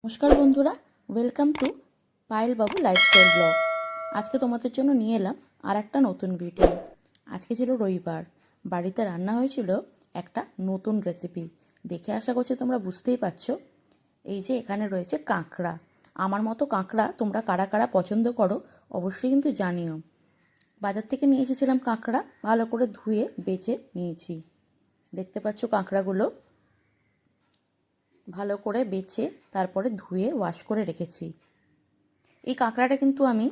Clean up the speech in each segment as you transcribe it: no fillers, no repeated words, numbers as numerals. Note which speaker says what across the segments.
Speaker 1: নমস্কার বন্ধুরা, welcome to Payel Babu lifestyle blog. আজকে তোমাদের জন্য নিয়ে এলাম আর একটা নতুন ভিডিও। আজকে ছিল রবিবার, বাড়িতে রান্না হয়েছিল একটা নতুন রেসিপি। দেখে আশা করছি তোমরা বুঝতেই পারছো। এই যে এখানে রয়েছে কাঁকড়া। আমার মতো কাঁকড়া তোমরা কারা কারা পছন্দ করো অবশ্যই কিন্তু জানিও। বাজার থেকে নিয়ে এসেছিলাম কাঁকড়া, ভালো করে ধুয়ে বেছে নিয়েছি। দেখতে পাচ্ছ কাঁকড়াগুলো ভালো করে বেছে তারপরে ধুয়ে ওয়াশ করে রেখেছি। এই কাঁকড়াটা কিন্তু আমি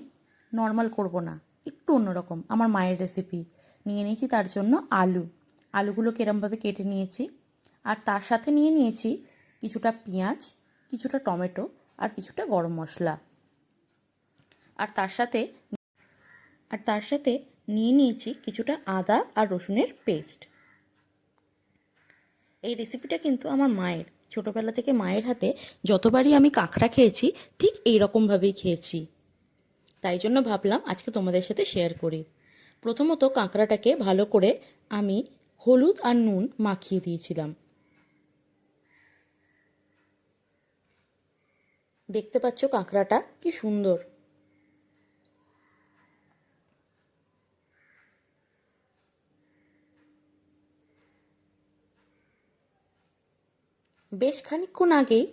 Speaker 1: নর্মাল করব না, একটু অন্যরকম, আমার মায়ের রেসিপি। নিয়ে নিয়েছি তার জন্য আলুগুলোকে এরমভাবে কেটে নিয়েছি। আর তার সাথে নিয়ে নিয়েছি কিছুটা পেঁয়াজ, কিছুটা টমেটো আর কিছুটা গরম মশলা। আর তার সাথে নিয়ে নিয়েছি কিছুটা আদা আর রসুনের পেস্ট। এই রেসিপিটা কিন্তু আমার মায়ের, ছোটোবেলা থেকে মায়ের হাতে যতবারই আমি কাঁকড়া খেয়েছি ঠিক এই রকমভাবেই খেয়েছি। তাই জন্য ভাবলাম আজকে তোমাদের সাথে শেয়ার করি। প্রথমত কাঁকড়াটাকে ভালো করে আমি হলুদ আর নুন মাখিয়ে দিয়েছিলাম। দেখতে পাচ্ছ কাঁকড়াটা কি সুন্দর। বেশ খানিকক্ষণ আগেই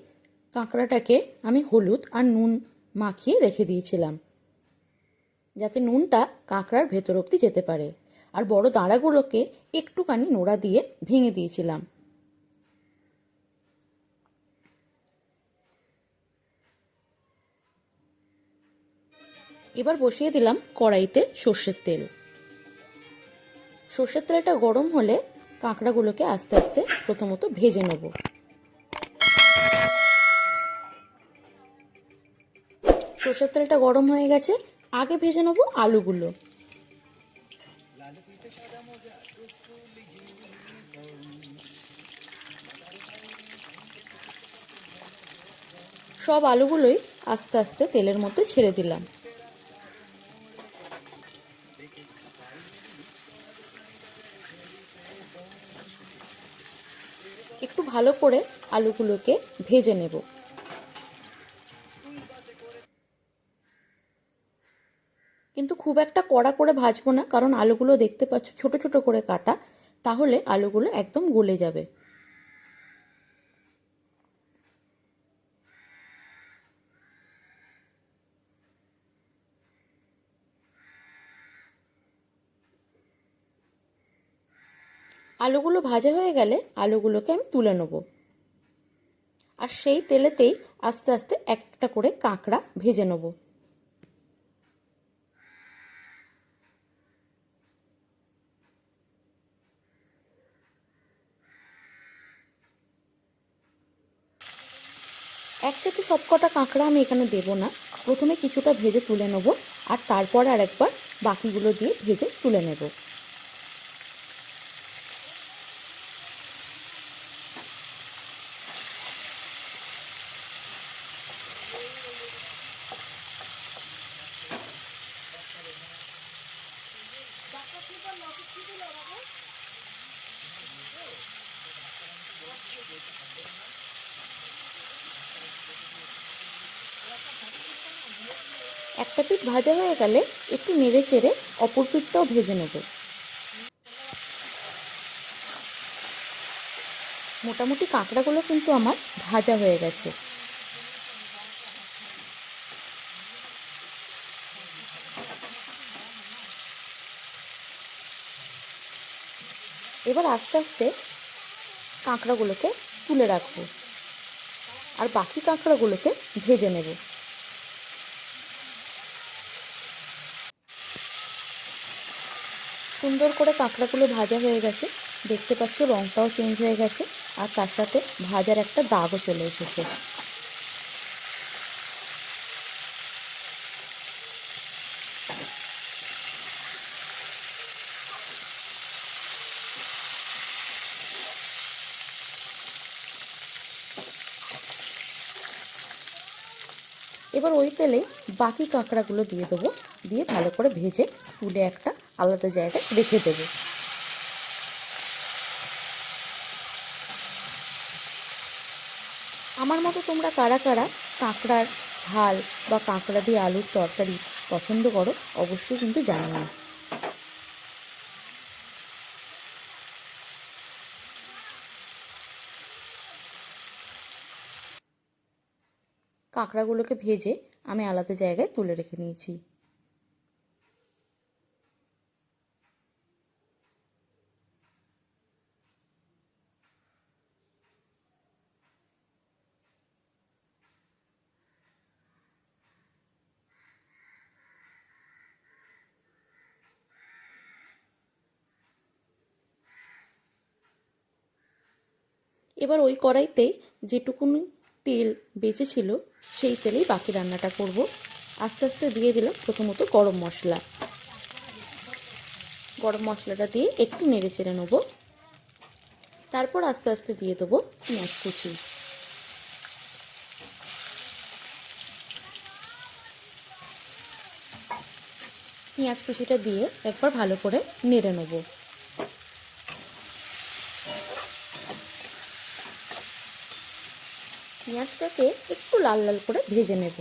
Speaker 1: কাঁকড়াটাকে আমি হলুদ আর নুন মাখিয়ে রেখে দিয়েছিলাম, যাতে নুনটা কাঁকড়ার ভেতর অবধি যেতে পারে। আর বড় দাঁড়াগুলোকে একটুখানি নোড়া দিয়ে ভেঙে দিয়েছিলাম। এবার বসিয়ে দিলাম কড়াইতে সর্ষের তেল। সর্ষের তেলটা গরম হলে কাঁকড়াগুলোকে আস্তে আস্তে প্রথমত ভেজে নেব। সর্ষের তেলটা গরম হয়ে গেছে, আগে ভেজে নেব আলুগুলো। সব আলুগুলোই আস্তে আস্তে তেলের মধ্যে ছেড়ে দিলাম। একটু ভালো করে আলুগুলোকে ভেজে নেব। কিন্তু খুব একটা কড়া করে ভাজবো না, কারণ আলুগুলো দেখতে পাচ্ছ ছোট ছোট করে কাটা, তাহলে আলুগুলো একদম গলে যাবে। আলুগুলো ভাজা হয়ে গেলে আলুগুলোকে আমি তুলে নেব। আর সেই তেলেতেই আস্তে আস্তে এক একটা করে কাঁকড়া ভেজে নেব। একসাথে সব কটা কাঁকড়া আমি এখানে দেবো না, প্রথমে কিছুটা ভেজে তুলে নেব, আর তারপরে আরেকবার বাকিগুলো দিয়ে ভেজে তুলে নেব। একটা পিঠ ভাজা হয়ে গেলে একটু নেড়ে চেড়ে অপর পিঠটাও ভেজে নেব। মোটামুটি কাঁকড়াগুলো কিন্তু আমার ভাজা হয়ে গেছে। এবার আস্তে আস্তে কাঁকড়াগুলোকে তুলে রাখবো, আর বাকি কাঁকড়াগুলোকে ভেজে নেব। সুন্দর করে কাঁকড়াগুলো ভাজা হয়ে গেছে, দেখতে পাচ্ছ রঙটাও চেঞ্জ হয়ে গেছে, আর তার সাথে ভাজার একটা দাগও চলে এসেছে। এবার ওই তেলে বাকি কাঁকড়াগুলো দিয়ে দেবো, দিয়ে ভালো করে ভেজে তুলে একটা আলাদা জায়গায় রেখে দেবো। আমার মতো তোমরা কারা কারা কাঁকড়ার ঝাল বা কাঁকড়া দিয়ে আলুর তরকারি পছন্দ করো অবশ্যই কিন্তু জানিও। কাঁকড়াগুলোকে ভেজে আমি আলাদা জায়গায় তুলে রেখে নিয়েছি। এবার ওই কড়াইতে যেটুকুনি তেল বেঁচেছিল সেই তেলেই বাকি রান্নাটা করব। আস্তে আস্তে দিয়ে দিলাম প্রথমত গরম মশলা। গরম মশলাটা দিয়ে একটু নেড়ে চেড়ে নেব। তারপর আস্তে আস্তে দিয়ে দেবো পেঁয়াজ কুচি। পেঁয়াজ কুচিটা দিয়ে একবার ভালো করে নেড়ে নেব। পেঁয়াজটাকে একটু লাল লাল করে ভেজে নেব।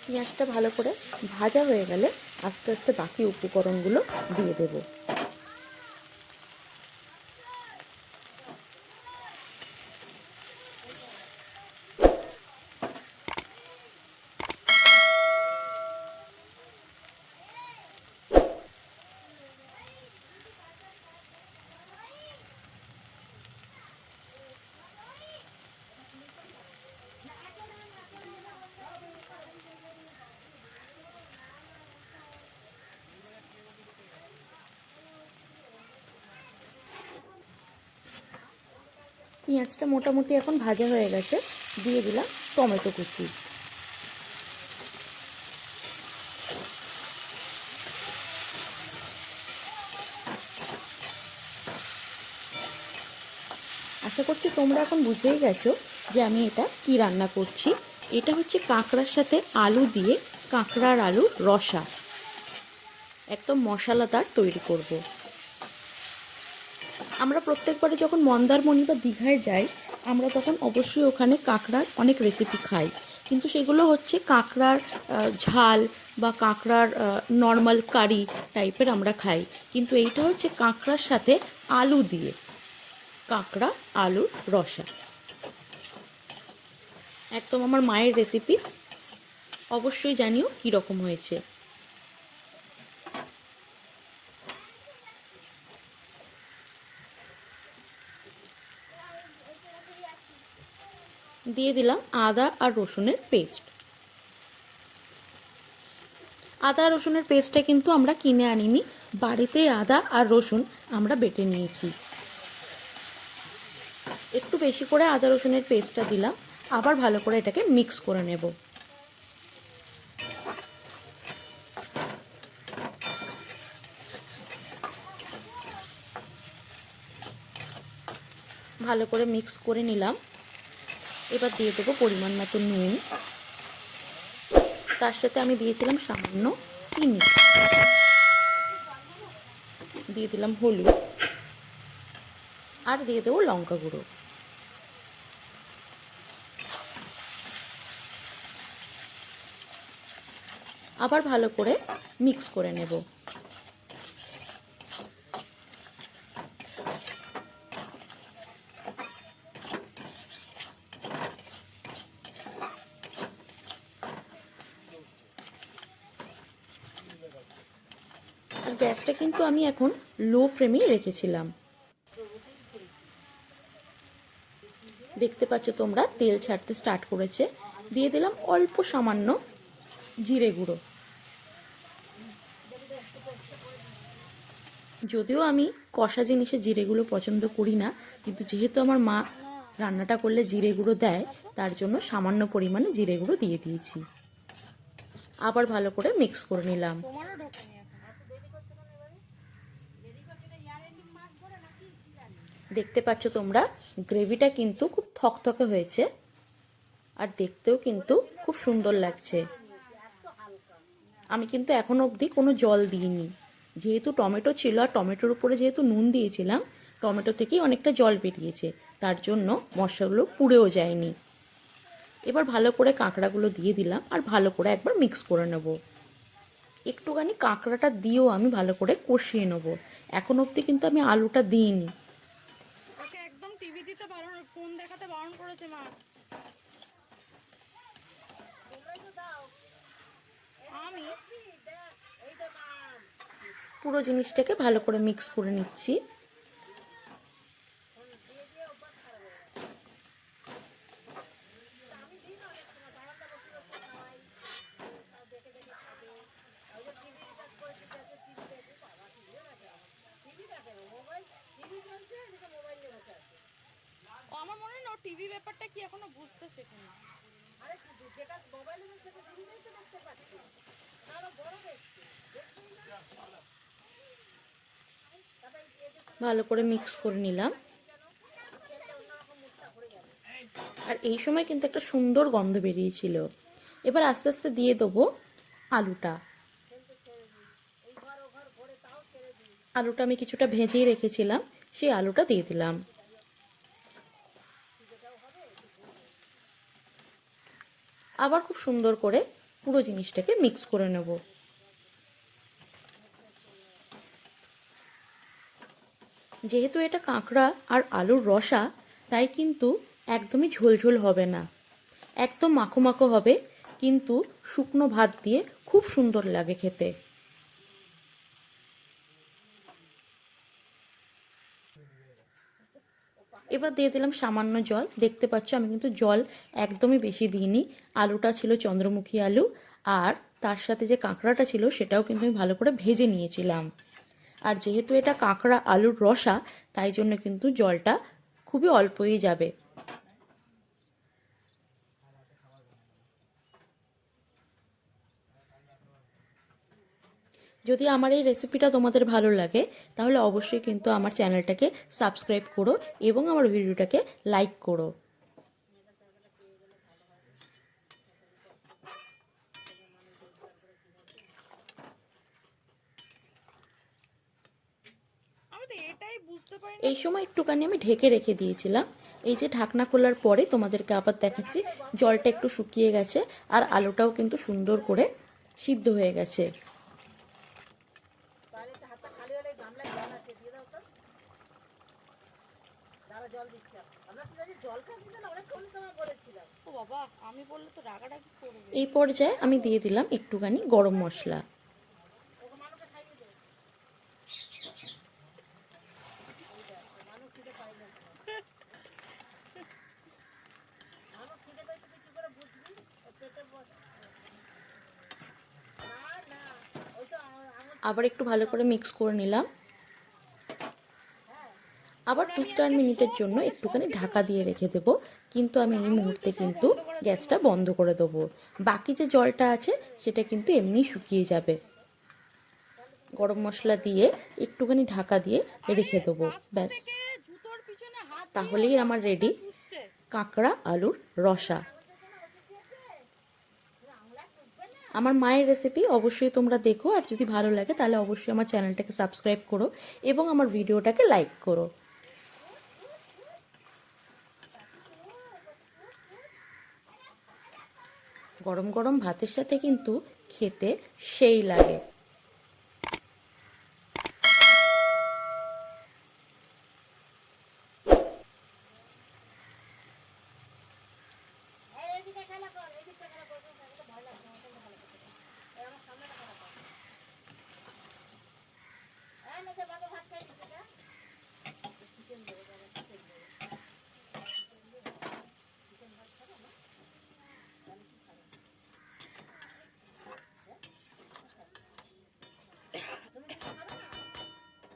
Speaker 1: পেঁয়াজটা ভালো করে ভাজা হয়ে গেলে আস্তে আস্তে বাকি উপকরণগুলো দিয়ে দেব। পেঁয়াজটা মোটামুটি এখন ভাজা হয়ে গেছে, দিয়ে দিলাম টমেটো কুচি। আশা করছি তোমরা এখন বুঝেই গেছো যে আমি এটা কি রান্না করছি। এটা হচ্ছে কাঁকড়ার সাথে আলু দিয়ে কাঁকড়ার আলুর রসা, একদম মশলাদার তৈরি করব। আমরা প্রত্যেকবারে যখন মন্দারমণি বা দীঘায় যাই আমরা তখন অবশ্যই ওখানে কাঁকড়ার অনেক রেসিপি খাই, কিন্তু সেগুলো হচ্ছে কাঁকড়ার ঝাল বা কাঁকড়ার নর্মাল কারি টাইপের আমরা খাই, কিন্তু এইটা হচ্ছে কাঁকড়ার সাথে আলু দিয়ে কাঁকড়া আলুর রসা। একদম আমার মায়ের রেসিপি, অবশ্যই জানিও কীরকম হয়েছে। দিয়ে দিলাম আদা আর রসুনের পেস্ট। আদা রসুনের পেস্টটা কিন্তু আমরা কিনে আনিনি, বাড়িতেই আদা আর রসুন আমরা বেটে নিয়েছি। একটু বেশি করে আদা রসুনের পেস্টটা দিলাম, আবার ভালো করে এটাকে মিক্স করে নেব। ভালো করে মিক্স করে নিলাম। এবার দিয়ে দেবো পরিমাণ মতো নুন, তার সাথে আমি দিয়েছিলাম সামান্য চিনি, দিয়ে দিলাম হলুদ, আর দিয়ে দেবো লঙ্কা গুঁড়ো। আবার ভালো করে মিক্স করে নেব। আর গ্যাসটা কিন্তু আমি এখন লো ফ্লেমেই রেখেছিলাম। দেখতে পাচ্ছ তোমরা তেল ছাড়তে স্টার্ট করেছে। দিয়ে দিলাম অল্প সামান্য জিরে গুঁড়ো। যদিও আমি কষা জিনিসে জিরেগুলো পছন্দ করি না, কিন্তু যেহেতু আমার মা রান্নাটা করলে জিরে গুঁড়ো দেয়, তার জন্য সামান্য পরিমাণে জিরে গুঁড়ো দিয়ে দিয়েছি। আবার ভালো করে মিক্স করে নিলাম। দেখতে পাচ্ছ তোমরা গ্রেভিটা কিন্তু খুব থকথকে হয়েছে আর দেখতেও কিন্তু খুব সুন্দর লাগছে। আমি কিন্তু এখনো অবধি কোনো জল দিইনি, যেহেতু টমেটো ছিল আর টমেটোর উপরে যেহেতু নুন দিয়েছিলাম, টমেটো থেকেই অনেকটা জল বেরিয়েছে, তার জন্য মশলাগুলো পুড়েও যায়নি। এবার ভালো করে কাঁকড়াগুলো দিয়ে দিলাম আর ভালো করে একবার মিক্স করে নেব। একটুখানি কাঁকড়াটা দিয়েও আমি ভালো করে কষিয়ে নেব। এখন অবধি কিন্তু আমি আলুটা দিইনি।
Speaker 2: ওকে একদম টিভি দিতে বারণ, ফোন দেখাতে বারণ করেছে মা। আমি
Speaker 1: পুরো জিনিসটাকে ভালো করে মিক্স করে নিচ্ছি।
Speaker 2: আমার মনে হয় না টিভি ব্যাপারটা কি এখনো বুঝতে শেখেনি।
Speaker 1: ভালো করে মিক্স করে নিলাম। আর এই সময় কিন্তু একটা সুন্দর গন্ধ বেরিয়েছিল। এবার আস্তে আস্তে দিয়ে দেবো আলুটা। আলুটা আমি কিছুটা ভেজেই রেখেছিলাম, সেই আলুটা দিয়ে দিলাম। আবার খুব সুন্দর করে পুরো জিনিসটাকে মিক্স করে নেব। যেহেতু এটা কাঁকড়া আর আলুর রসা, তাই কিন্তু একদমই ঝোলঝোল হবে না, একদম মাখো মাখো হবে, কিন্তু শুকনো ভাত দিয়ে খুব সুন্দর লাগে খেতে। এবার দিয়ে দিলাম সামান্য জল। দেখতে পাচ্ছ আমি কিন্তু জল একদমই বেশি দিইনি। আলুটা ছিল চন্দ্রমুখী আলু, আর তার সাথে যে কাঁকড়াটা ছিল সেটাও কিন্তু আমি ভালো করে ভেজে নিয়েছিলাম। আর যেহেতু এটা কাঁকড়া আলুর রসা, তাই জন্য কিন্তু জলটা খুবই অল্পই যাবে। যদি আমার এই রেসিপিটা তোমাদের ভালো লাগে, তাহলে অবশ্যই কিন্তু আমার চ্যানেলটাকে সাবস্ক্রাইব করো এবং আমার ভিডিওটাকে লাইক করো।
Speaker 2: আমি তো এটাই বুঝতে পারি না।
Speaker 1: এই সময় একটুখানি আমি ঢেকে রেখে দিয়েছিলাম। এই যে ঢাকনা খোলার পরে তোমাদেরকে আবার দেখাচ্ছি, জলটা একটু শুকিয়ে গেছে আর আলুটাও কিন্তু সুন্দর করে সিদ্ধ হয়ে গেছে।
Speaker 2: ও বাবা, আমি বললে তো রাগারাগি করবে।
Speaker 1: এই পর্যায়ে আমি দিয়ে দিলাম একটুখানি গরম মশলা। আবার একটু ভালো করে মিক্স করে নিলাম। আবার 2-4 মিনিটের জন্য একটুখানি ঢাকা দিয়ে রেখে দেব, কিন্তু আমি এই মুহূর্তে কিন্তু গ্যাসটা বন্ধ করে দেবো। বাকি যে জলটা আছে সেটা কিন্তু এমনি শুকিয়ে যাবে। গরম মশলা দিয়ে একটুখানি ঢাকা দিয়ে রেখে দেবো, ব্যাস।
Speaker 2: জুতোর পিছনে হাত
Speaker 1: তাহলেই আমার রেডি
Speaker 2: চুষছে।
Speaker 1: কাঁকড়া আলুর রসা। আমার মায়ের রেসিপি অবশ্যই তোমরা দেখো, আর যদি ভালো লাগে তাহলে অবশ্যই আমার চ্যানেলটাকে সাবস্ক্রাইব করো এবং আমার ভিডিওটাকে লাইক করো। গরম গরম ভাতের সাথে কিন্তু খেতে সেই লাগে।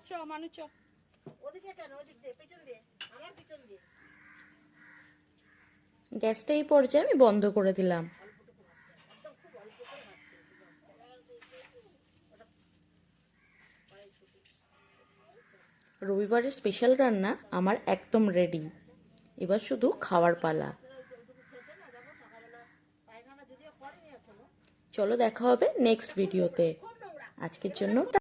Speaker 2: চ মানু চ।
Speaker 1: গ্যাসটা এই পর্যায়ে আমি বন্ধ করে দিলাম। রবিবারের স্পেশাল রান্না আমার একদম রেডি। এবার শুধু খাওয়ার পালা। চলো দেখা হবে নেক্সট ভিডিওতে। আজকের জন্য